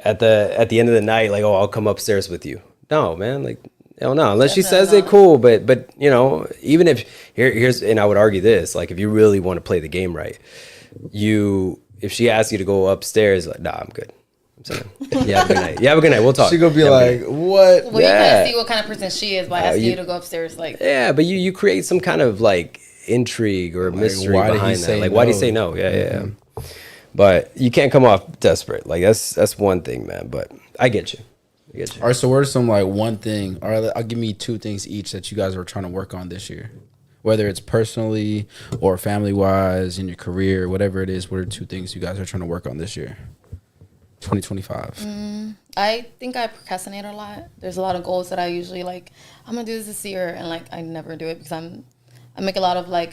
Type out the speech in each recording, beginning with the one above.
at the end of the night, like, oh, I'll come upstairs with you. No, man, like, hell no. Unless she Definitely says it, not. cool. But you know, even if here's and I would argue this, like, if you really want to play the game right, if she asks you to go upstairs, like, nah, I'm good. I'm saying, yeah, have a good night. Yeah, have a good night. We'll talk. She gonna be Yeah, have a good like, night. what? Well, you kind Yeah. of see what kind of person she is by asking you- you to go upstairs. Like, Yeah, but you create some kind of like intrigue or mystery why did he behind say that. Like, why do you no? say no? Yeah. But you can't come off desperate. Like that's one thing, man. But I get you. All right, so what are some like one thing? All right, I'll give me two things each that you guys are trying to work on this year, whether it's personally or family wise in your career, whatever it is. What are two things you guys are trying to work on this year, 2025? I think I procrastinate a lot. There's a lot of goals that I usually like, I'm gonna do this year, and like I never do it because I make a lot of like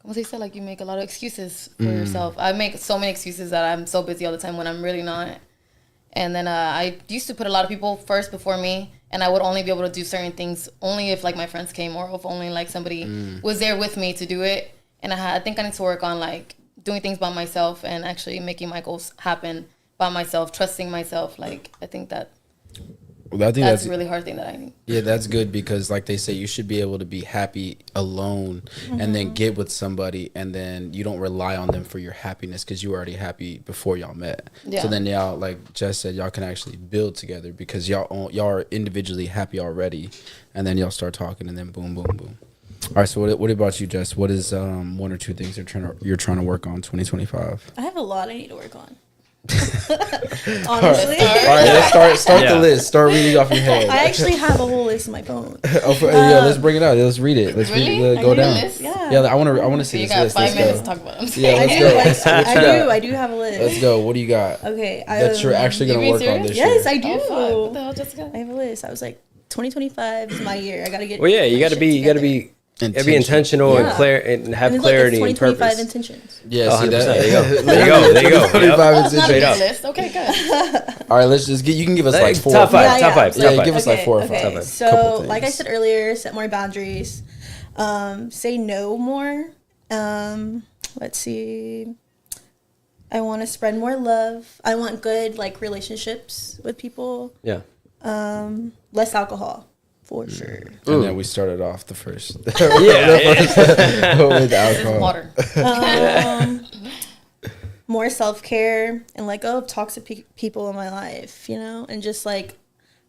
what they say, like you make a lot of excuses for yourself. I make so many excuses that I'm so busy all the time when I'm really not. And then I used to put a lot of people first before me, and I would only be able to do certain things only if like my friends came or if only like somebody was there with me to do it. And I think I need to work on like doing things by myself and actually making my goals happen by myself, trusting myself. Like I think that Well, I think that's a really hard thing that I need. Yeah, that's good because like they say, you should be able to be happy alone and then get with somebody and then you don't rely on them for your happiness because you were already happy before y'all met. Yeah. So then y'all, like Jess said, y'all can actually build together because y'all are individually happy already and then y'all start talking and then boom, boom, boom. All right, so what about you, Jess? What is one or two things you're trying to work on 2025? I have a lot I need to work on. Honestly. All right, let's start Yeah. the list. Start reading off your head. I actually have a whole list in my phone. Yeah, let's bring it out. Let's read it. Let's Really? read it. Go I need a down. list? Yeah. I want to So see you this got list. 5 Let's minutes go. to talk about them. Yeah, let's go. What you got? I do have a list. Let's go. What do you got? Okay. That you're actually You gonna being work on serious? this Yes, year. I do. Oh, fuck. What the hell, Jessica? I have a list. I was like, 2025 is my year. I gotta get. Well, yeah, you my got to shit be together. intentional and Yeah. clear and have And it's clarity like, and it's 2025 purpose. intentions. Yeah, Oh, see 100%. that? There you go. There you go. 25 That's not a Straight big up. list. Okay, good. All right, let's just get. You can give us like Like, four. top five, Yeah, top yeah. five, Yeah, top you five. give us like four or five. Okay. Couple So, like I things. said earlier, set more boundaries. Say no more. Let's see. I want to spread more love. I want good like relationships with people. Yeah. Less alcohol, for sure. And then we started off the first. Yeah. with This is alcohol. water. More self-care and let go of toxic people in my life, and just like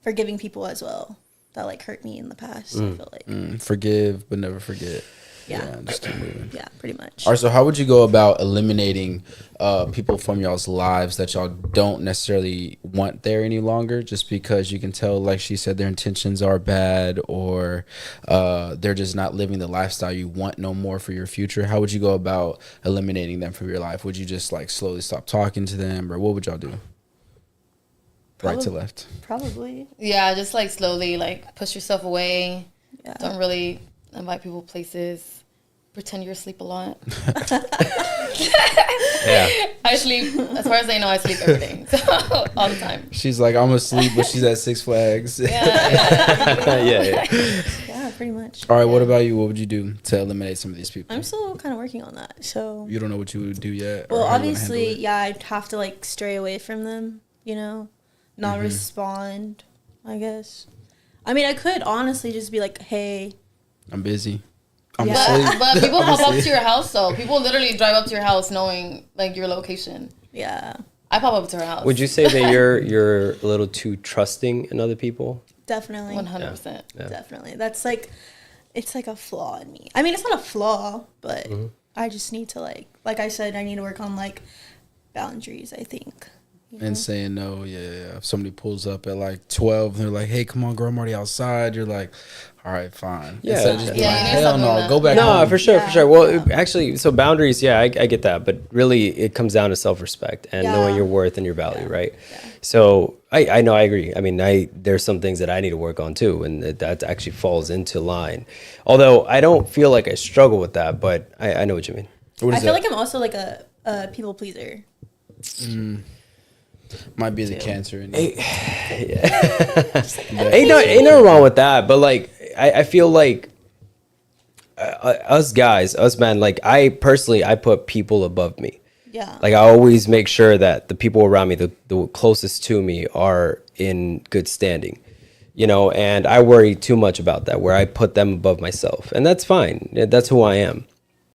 forgiving people as well that like hurt me in the past. I feel like Forgive but never forget. Yeah. just keep moving. yeah, pretty much. All right, so how would you go about eliminating people from y'all's lives that y'all don't necessarily want there any longer just because you can tell, like she said, their intentions are bad or they're just not living the lifestyle you want no more for your future? How would you go about eliminating them from your life? Would you just like slowly stop talking to them or what would y'all do? Right to left. Probably. Yeah, just like slowly like push yourself away. Yeah. Don't really invite people places. Pretend you're asleep a lot. Yeah. I sleep, as far as I know, I sleep every day. So, all the time. She's like, I'm asleep, but she's at Six Flags. Yeah. Yeah. Yeah, pretty much. All right, what about you? What would you do to eliminate some of these people? I'm still kind of working on that. So, You don't know what you would do yet? or well, how you wanna obviously, handle it? yeah, I'd have to like stray away from them, not respond, I guess. I mean, I could honestly just be like, hey, I'm busy. I'm Yeah. asleep. But people pop up to your house, though. People literally drive up to your house knowing like your location. yeah, I pop up to her house. Would you say that you're a little too trusting in other people? definitely. 100%. Yeah. Definitely. That's like, it's like a flaw in me. I mean, it's not a flaw, but I just need to like I said, I need to work on like boundaries, I think. And saying no, yeah. If somebody pulls up at like 12 and they're like, hey, come on, girl, I'm already outside. You're like, all right, fine. Yeah. Instead of just being Yeah, like, you need hell something no, like that. go back No, home. for sure, Yeah. for sure. Well, actually, so boundaries, yeah, I get that, but really, it comes down to self-respect and Yeah. knowing your worth and your value, right? So I know, I agree. I mean, there's some things that I need to work on too, and that actually falls into line. Although I don't feel like I struggle with that, but I know what you mean. What I is feel that? like I'm also like a people pleaser. Might be the cancer in you. Ain't no wrong with that, but like I feel like us guys, us men, like I personally, I put people above me. Yeah. Like I always make sure that the people around me, the closest to me, are in good standing. And I worry too much about that, where I put them above myself, and that's fine. That's who I am.